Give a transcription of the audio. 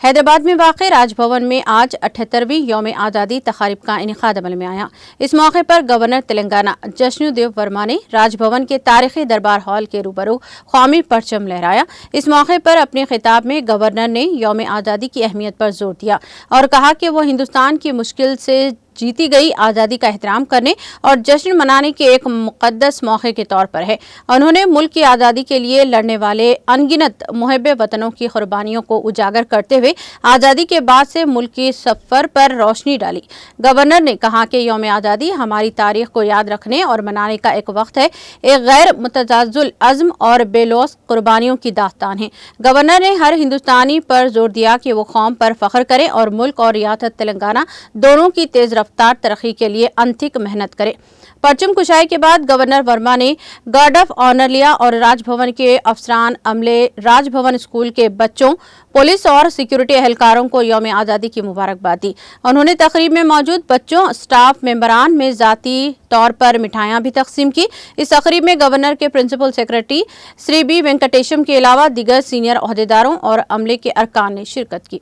हैदराबाद में वाक़े राजभवन में आज 78वीं यौम आज़ादी तक़रीब का इनेकाद अमल में आया। इस मौके पर गवर्नर तेलंगाना जश्नदेव वर्मा ने राजभवन के तारीखी दरबार हॉल के रूबरू कौमी परचम लहराया। इस मौके पर अपने खिताब में गवर्नर ने यौम आज़ादी की अहमियत पर जोर दिया और कहा कि वो हिंदुस्तान की मुश्किल से जीती गई आज़ादी का एहतराम करने और जश्न मनाने के एक मुक़द्दस मौके के तौर पर है। उन्होंने मुल्क की आज़ादी के लिए लड़ने वाले अनगिनत मुहब्बे वतनों की कुर्बानियों को उजागर करते हुए आज़ादी के बाद से मुल्क की सफ़र पर रोशनी डाली। गवर्नर ने कहा कि यौम आज़ादी हमारी तारीख को याद रखने और मनाने का एक वक्त है, एक गैर मुतज़ाज़िल अज़्म और बेलौस कुर्बानियों की दास्तान है। गवर्नर ने हर हिंदुस्तानी पर जोर दिया कि वो कौम पर फ़ख्र करे और मुल्क और रियासत तेलंगाना दोनों की तेज़ रफ्तार तरक्की के लिए अनथिक मेहनत करे। परचम कुशाई के बाद गवर्नर वर्मा ने गार्ड ऑफ ऑनर लिया और राजभवन के अफसरान अमले, राजभवन स्कूल के बच्चों, पुलिस और सिक्योरिटी एहलकारों को यौम आज़ादी की मुबारकबाद दी। उन्होंने तकरीब में मौजूद बच्चों, स्टाफ मेंबरान में ज़ाती तौर पर मिठाइयाँ भी तकसीम की। इस तकरीब में गवर्नर के principal secretary Shri B Venkatesham के अलावा दीगर सीनियर ओहदेदारों और अमले के अरकान ने शिरकत की।